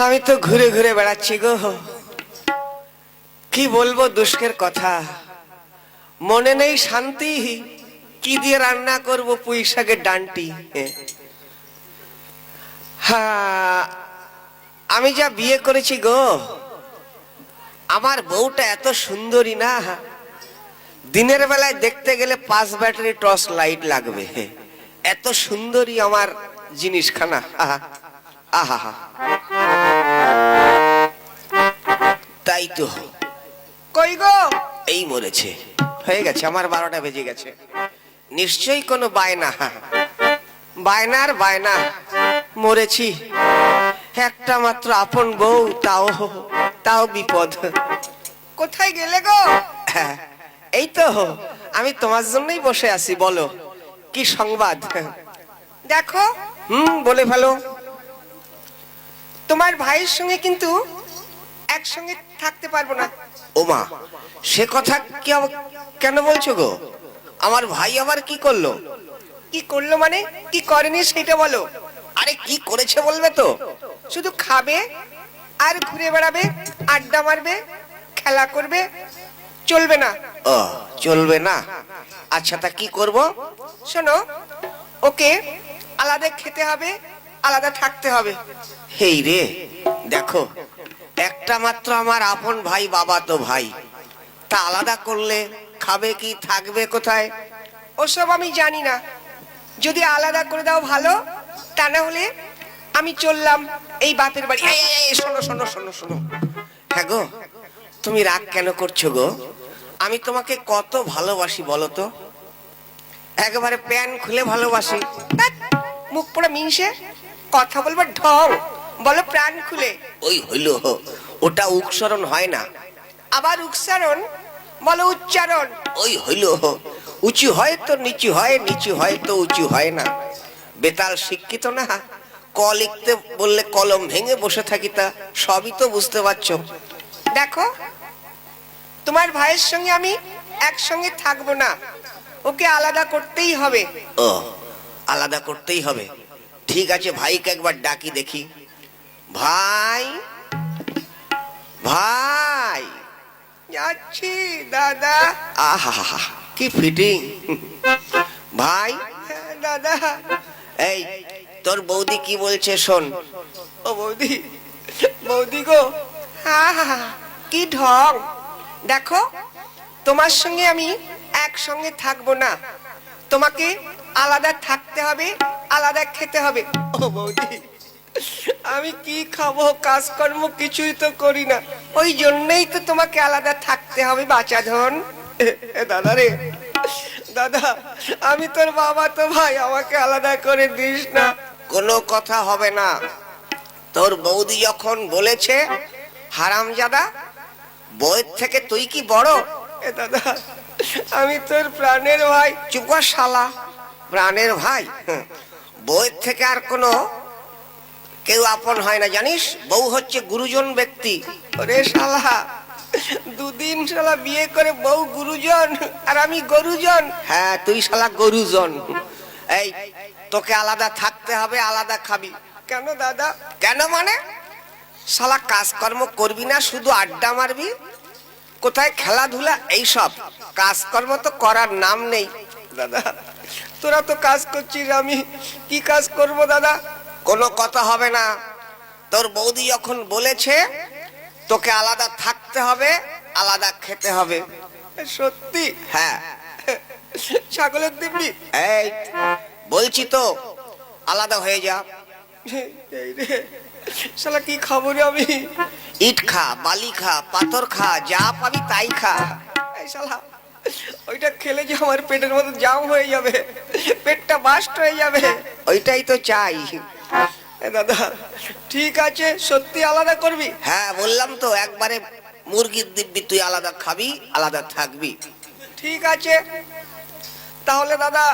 আমি তো ঘুরে ঘুরে বেড়াচ্ছি গো, কি বলবো দুঃখের কথা। মনে নেই শান্তি, কি দিয়ে রান্না করব পুঁই শাকের ডান্টি। হ্যাঁ, আমি যা বিয়ে করেছি গো, আমার বউটা এত সুন্দরী না, দিনের বেলায় দেখতে গেলে 5 ব্যাটারি টর্চ লাইট লাগবে, এত সুন্দরী আমার জিনিসখানা। আহা, তাই তো। কই গো? এই মরেছে, হয়ে গেছে আমার 12টা বেজে গেছে। নিশ্চয়ই কোনো বায়না, বায়নার বায়না। মরেছি, একটা মাত্র আপন বউ, তাও বিপদ। কোথায় গেলে গো? এই তো আমি তোমার জন্যই বসে আছি, বলো কি সংবাদ। দেখো, বলে ফেলো। তোমার ভাইয়ের সঙ্গে কিন্তু একসঙ্গে থাকতে পারবো না। ওমা, সে কথা কেন বলছো গো? আমার ভাই আবার কি করলো? কি করলো মানে? কি করেনি সেটা বলো। আরে কি করেছে বলবে তো? শুধু খাবে আর ঘুরে বেড়াবে, আড্ডা মারবে, খেলা করবে, চলবে না। ও, চলবে না? আচ্ছা, তা কি করব? শোনো, ওকে আলাদা খেতে হবে, আলাদা থাকতে হবে। হেই রে, দেখো, একটা মাত্র আমার আপন ভাই, বাবা তো ভাই, তা আলাদা করলে খাবে কি, থাকবে কোথায়, ওসব আমি জানি না। যদি আলাদা করে দাও ভালো, তা না হলে আমি চললাম এই বাপের বাড়ি। শোনো শোনো শোনো শোনো, হ্যাঁ গো, তুমি রাগ কেন করছো গো? আমি তোমাকে কত ভালোবাসি বলো তো, একেবারে প্যান খুলে ভালোবাসি। মুখ পোড়া মিনসে কথা বলবার ঢং, বলো প্রাণ খুলে। ওই হইল, ওটা উচ্চারণ হয় না। আবার উচ্চারণ বলো, উচ্চারণ। ওই হইল, উঁচু হয় তো নিচু হয়, নিচু হয় তো উঁচু হয় না। বেতাল শিক্ষিত না, ক লিখতে বললে কলম ভেঙে বসে থাকি, তা সবই তো বুঝতে পারছো। দেখো, তোমার ভাইয়ের সঙ্গে আমি একসঙ্গে থাকবো না, ওকে আলাদা করতেই হবে। ও, আলাদা করতেই হবে, ঠিক আছে। ভাইকে একবার ডাকি দেখি। ভাই, ভাই। যাচ্ছি দাদা। আহা, কি ফিটিং। ভাই, দাদা। এই, তোর বৌদি কি বলছে শোন। ও বৌদি, বৌদি গো, কি ঢং। দেখো, তোমার সঙ্গে আমি একসঙ্গে থাকবো না, তোমাকে আলাদা থাকতে হবে, আলাদা খেতে হবে। ও বৌদি, আমি কি খাবো, কাজকর্ম কিছুই তো করি না, ওই জন্যই তো তোমাকে আলাদা থাকতে হবে বাঁচা ধন। দাদা রে, দাদা, আমি তোর বাবা তো ভাই, আমাকে আলাদা করে দিস না। কোনো কথা হবে না, তোর বৌদি যখন বলেছে, হারামজাদা, বউয়ের থেকে তুই কি বড়? দাদা, আমি তোর প্রাণের ভাই। চুপ কর শালা, প্রাণের ভাই? বউয়ের থেকে আর কোনো কেউ আপন হয় না, জানিস? বউ হচ্ছে গুরুজন ব্যক্তি। ওরে শালা, দুদিন শালা বিয়ে করে বউ গুরুজন আর আমি গরুজন। হ্যাঁ, তুই শালা গরুজন। এই, তোকে আলাদা থাকতে হবে, আলাদা খাবি। কেন দাদা? কেন মানে, শালা কাজকর্ম করবি না, শুধু আড্ডা মারবি, কোথায় খেলাধুলা, এইসব কাজকর্ম তো করার নাম নেই। দাদা, তোরা তো কাজ করছিস, আমি কি কাজ করব দাদা? কোনো কথা হবে না, তোর বৌদি যখন বলেছে তোকে আলাদা থাকতে হবে, আলাদা খেতে হবে। সত্যি? হ্যাঁ। ছাগলের দিব্যি? এই, বলছি তো, আলাদা হয়ে যা। শালা কি খাবো রে আমি? ইট খা, বালি খা, পাথর খা, যা পাবি তাই খা। এই শালা, ওইটা খেলে যে আমার পেটের মধ্যে জাম হয়ে যাবে, পেটটা বাস্ট হয়ে যাবে, ওইটাই তো চাই। দাদা, ঠিক আছে, সত্যি আলাদা করবি? হ্যাঁ, বললাম তো, একবারে মুরগির দিব্যি, তুই আলাদা খাবি, আলাদা থাকবি। ঠিক আছে, তাহলে দাদা,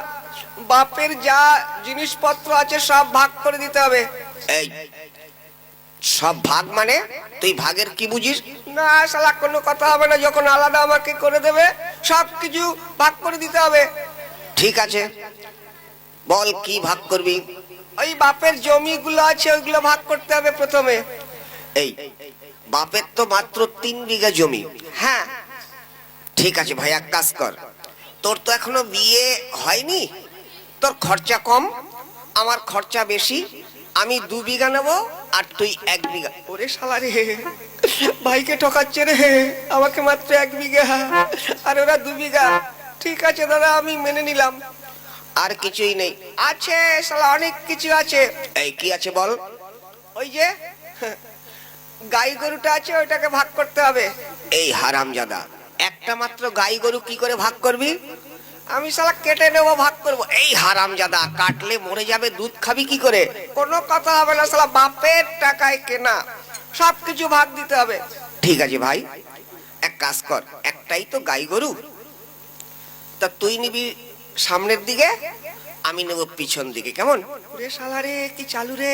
বাপের যা জিনিসপত্র আছে সব ভাগ করে দিতে হবে। এই, সব ভাগ মানে তুই ভাগের কি বুঝিস? না শালা, কোনো কথা হবে না, যখন আলাদা আমাকে করে দেবে সব কিছু ভাগ করে দিতে হবে। ঠিক আছে, বল কি ভাগ করবি? ওই বাপের জমিগুলো আছে ওইগুলো ভাগ করতে হবে প্রথমে। এই বাপের তো মাত্র 3 বিঘা জমি। হ্যাঁ ঠিক আছে ভাই, এক কাজ কর, তোর তো এখনো বিয়ে হয়নি, তোর খরচা কম, আমার খরচা বেশি, আমি 2 বিঘা নেবো আর তুই 1 বিঘা। ওরে শালা রে, ভাইকে ঠকাচ্ছে রে, আমাকে মাত্র 1 বিঘা আর ওরা 2 বিঘা। ঠিক আছে দাদা, আমি মেনে নিলাম। আর কিছুই নেই? আছে শালা, অনেক কিছু আছে। এই কি আছে বল? ওই যে গাই গরুটা আছে, ওইটাকে ভাগ করতে হবে। এই হারামজাদা, একটা মাত্র গাই গরু কি করে ভাগ করবি? আমি শালা কেটে নেবো, ভাগ করবো। এই হারামজাদা, কাটলে মরে যাবে, দুধ খাবি কি করে? কোনো কথা হবে না শালা, বাপের টাকায় কেনা, সবকিছু ভাগ দিতে হবে। ঠিক আছে ভাই, এক কাজ কর, একটাই তো গাই গরু, তা তুই নিবি সামনের দিকে, আমি নেব পিছন দিকে, কেমন? ওরে শালা রে, কি চালু রে,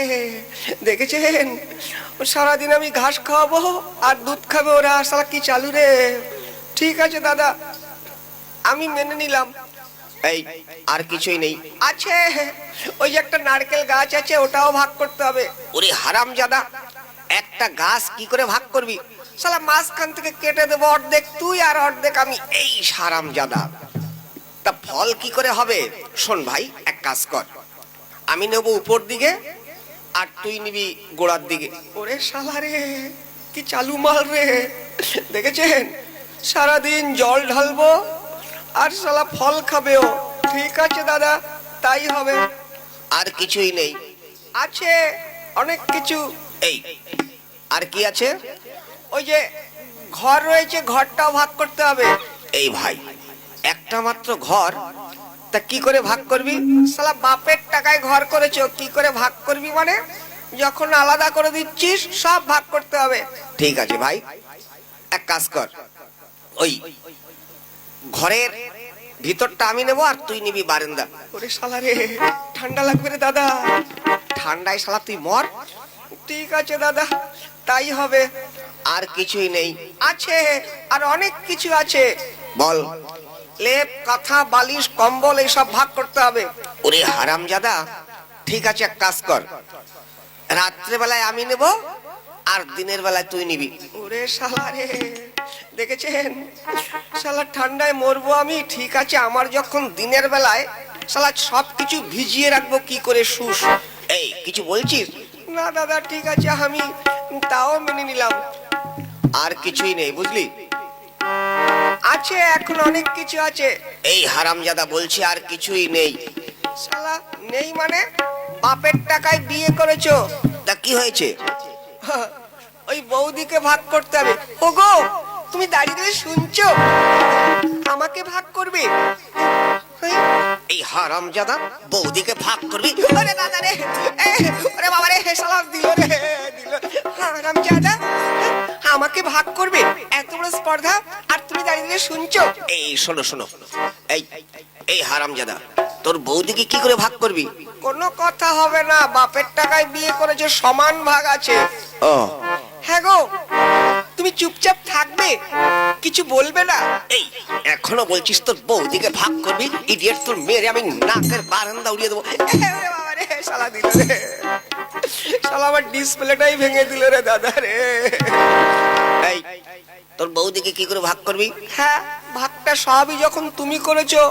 দেখেছেন? সারাদিন আমি ঘাস খাওয়াবো আর দুধ খাবে ওরা, শালা কি চালু রে। ঠিক আছে দাদা, আমি মেনে নিলাম। এই আর কিছুই নেই? আছে, ওই যে একটা নারকেল গাছ আছে, ওটাও ভাগ করতে হবে। ওরে হারামজাদা, একটা গাছ কি করে ভাগ করবি? শালা মাঝখান থেকে কেটে দেবো, অর্ধেক তুই আর অর্ধেক আমি। এই হারামজাদা, তা ফল কি করে হবে? শোন ভাই, এক কাজ কর, আমি নেব উপর দিকে আর তুই নিবি গোড়ার দিকে। ওরে শালা রে, কি চালু মাল রে, দেখেছেন? সারাদিন জল ঢালবো আর শালা ফল খাবেও। ঠিক আছে দাদা, তাই হবে। আর কিছুই নেই? আছে অনেক কিছু। এই আর কি আছে? ওই যে ঘর রয়েছে, ঘরটাও ভাগ করতে হবে। এই ভাই, একটা মাত্র ঘর, তা কি করে ভাগ করবি? শালা বাপের টাকায় ঘর করেছো, কি করে ভাগ করবি মানে? যখন আলাদা করে দিচ্ছিস সব ভাগ করতে হবে। ঠিক আছে ভাই, এক কাজ কর, ওই ঘরের ভিতরটা আমি নেবো আর তুই নিবি বারান্দা। ওরে শালা রে, ঠান্ডা লাগবে রে দাদা। ঠান্ডায় শালা তুই মর। ঠিক আছে দাদা, তাই হবে। আর কিছুই নেই? আছে, আর অনেক কিছু আছে। বল। লেপ, কাঁথা, বালিশ, কম্বল, এইসব ভাগ করতে হবে। ওরে হারামজাদা, ঠিক আছে, এক কাজ কর, রাত্রে বেলায় আমি নেব আর দিনের বেলায় তুই নিবি। ওরে শালা রে, দেখেছেন? শালা ঠান্ডায় মরবো আমি। ঠিক আছে, আমার যখন দিনের বেলায়, শালা সবকিছু ভিজিয়ে রাখবো কি করে শুষ। এই কিছু বলছিস? না দাদা, ঠিক আছে, আমি তাও মেনে নিলাম। আর কিছুই নেই, বুঝলি? আছে, এখন অনেক কিছু আছে। এই হারামজাদা, বলছি আর কিছুই নেই। শালা নেই মানে? বাপের টাকায় বিয়ে করেছো, তা কি হয়েছে? ওই বৌদিকে ভাগ করতে হবে। ওগো, তুমি দাঁড়িয়ে শুনছো? আমাকে ভাগ করবে? এই হারামজাদা, বৌদিকে ভাগ করবি? আরে দাদা রে, ওরে বাবা রে, সালাম দিল রে, দিল। হারামজাদা, আমাকে ভাগ করবে? এত বড় স্পর্ধা, আর তুমি দাঁড়িয়ে শুনছো? এই শোনো শোনো, এই এই হারামজাদা, তোর বৌদিকে কি করে ভাগ করবি? কোনো কথা হবে না, বাপের টাকায় বিয়ে করেছে, সমান ভাগ আছে। ও হ্যাঁ গো, তুমি চুপচাপ থাকবে, কিছু বলবে না। এই এখনো বলছিস তোর বৌদিকে ভাগ করবি? ইডিয়েট, তোর মেরে আমি নাকের বারান্দা উড়িয়ে দেবো। বাবা রে, শালা দিল রে, শালা আমার ডিসপ্লেটাই ভেঙে দিল রে দাদা রে। এই তোর বৌদিকে কি করে ভাগ করবি? হ্যাঁ, ভাগটা সবই যখন তুমি করেছো,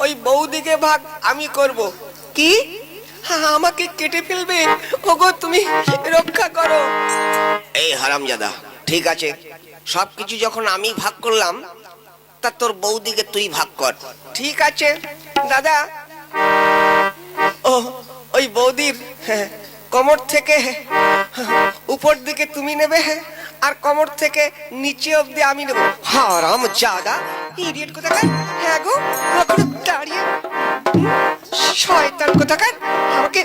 ওই বৌদিকে ভাগ আমি করব। কি? আমাকে কেটে ফেলবে? ওগো, তুমি রক্ষা করো। এই হারামজাদা, ঠিক আছে, সবকিছু যখন আমি ভাগ করলাম, তা তোর বৌদিকে তুই ভাগ কর। ঠিক আছে দাদা। ও ওই বৌদির কোমর থেকে উপর দিকে তুমি নেবে আর কোমর থেকে নিচে অবধি আমি নেব। হারামজাদা, ইডিয়েট কোথাকার। হ্যাঁ গো, ওখানে দাঁড়িয়ে শয়তান কোথাকার, আমাকে।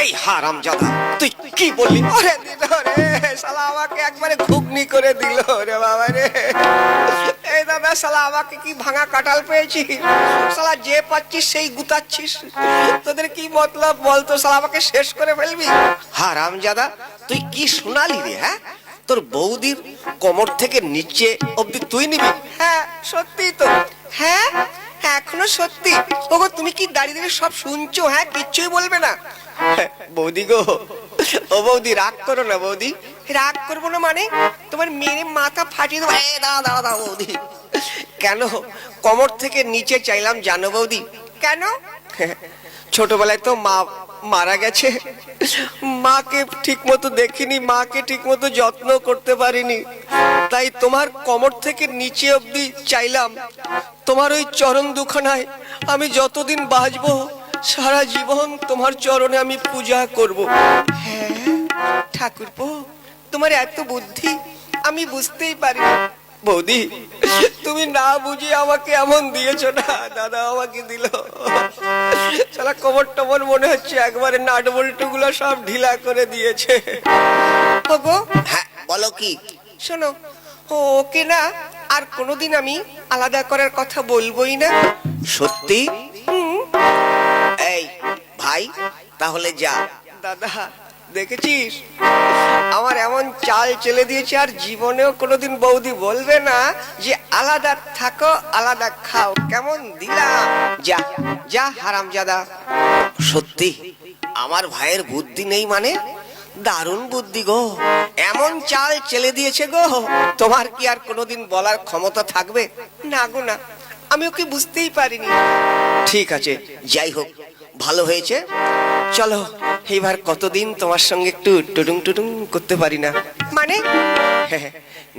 এই হারামজাদা, তুই কি বললি? ওরে দিল রে, শালা আমাকে একবারে ঘুগনি করে দিল রে বাবা রে। এই দাদা, শালা আমাকে কি ভাঙা কাঁঠাল পেয়েছি? শালা যে পাচ্ছিস সেই গুতাচ্ছিস, তোদের কি মতলব বলতো? শালা আমাকে শেষ করে ফেলবি? হারামজাদা, তুই কি শোনালি রে? হ্যাঁ, তোর বৌদির কোমর থেকে নিচে অবধি তুই নিবি? হ্যাঁ সত্যি তো। হ্যাঁ এখনো সত্যি? ওগো তুমি কি দাঁড়িয়ে দাঁড়িয়ে সব শুনছো? হ্যাঁ, কিচ্ছুই বলবে না? বৌদি গো, ও বৌদি রাগ করো না বৌদি। রাগ করবো না মানে? তোমার মেরে মাথা ফাটিয়ে দেবো। দাঁড়া দাঁড়া দাঁড়া বৌদি। কেন কোমর থেকে নিচে চাইলাম জানো বৌদি? কেন? ছোটবেলায় তো মা মারা গেছে, মাকে ঠিক মতো দেখিনি, মাকে ঠিক মতো যত্ন করতে পারিনি, তাই তোমার কোমর থেকে নিচে অবধি চাইলাম। তোমার ওই চরণ দুখানায় আমি যতদিন বাঁচবো সারা জীবন তোমার চরণে আমি পূজা করব। হ্যাঁ ঠাকুরপো, তোমার এত বুদ্ধি আমি বুঝতেই পারিনি। বৌদি তুমি না বুঝে আমাকে এমন দিয়েছো না, দাদা আমাকে দিল। সারা কোমর টমর মনে হচ্ছে একবারে নাট বল্টু গুলো সব ঢিলা করে দিয়েছে। ওগো হ্যাঁ বলো কি? শোনো, ওকে না আর কোনোদিন আমি আলাদা করার কথা বলবোই না। সত্যি? এই ভাই তাহলে যা। দাদা দেখেছিস আমার এমন চাল চেলে দিয়েছে, আর জীবনেও কোনোদিন বৌদি বলবে না যে আলাদা থাকো আলাদা খাও। কেমন দিলাম? যা যা হারামজাদা। সত্যি আমার ভাইয়ের বুদ্ধি নেই মানে? দারুণ বুদ্ধি গো, এমন চাল চেলে দিয়েছে গো, তোমার কি আর কোনোদিন বলার ক্ষমতা থাকবে? না গো না, আমি ওকে বুঝতেই পারিনি। ঠিক আছে, যাই হোক ভালো হয়েছে। চলো এইবার কতদিন তোমার সঙ্গে একটু টুডুং টুডুং করতে পারি না। মানে?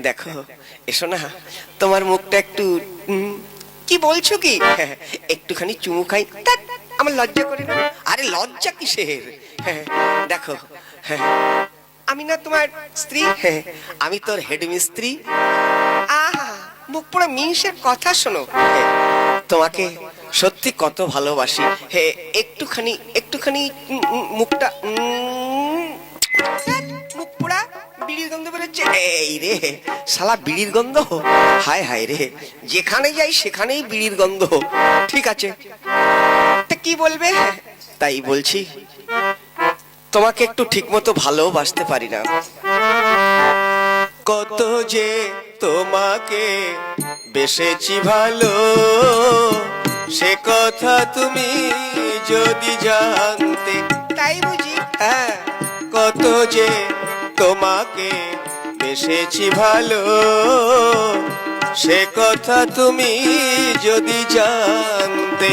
দেখো এসো না, তোমার মুখটা একটু কি বলছো কি? একটুখানি চুমু খাই। আমার লজ্জা করে না। আরে লজ্জা কিসের? দেখো আমি না তোমার স্ত্রী, আমি তোর হেড মিস্ত্রি। আহা মুখ পুরো মিংসের কথা শোনো। তোমাকে সত্যি কত ভালোবাসি। হে একটুখানি একটুখানি মুখটা, মুখ পুরা বিড়ির গন্ধ বেরোচ্ছে। এই রে শালা বিড়ির গন্ধ, হায় হায় রে, যেখানে যাই সেখানেই বিড়ির গন্ধ। ঠিক আছে তা কি বলবে? তাই বলছি তোমাকে একটু ঠিক মতো ভালোবাসতে পারি না। কত যে তোমাকে বেসেছি ভালো, সে কথা তুমি যদি জানতে। তাই বুঝি? হ্যাঁ, কত যে তোমাকে বেসেছি ভালো, সে কথা তুমি যদি জানতে।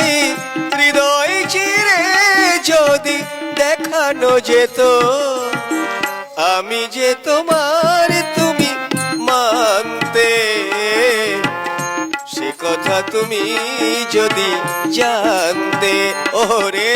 এই হৃদয় চিরে যদি দেখানো যেত আমি যে তোমার তুমি মানতে, সে কথা তুমি যদি জানতে। ওরে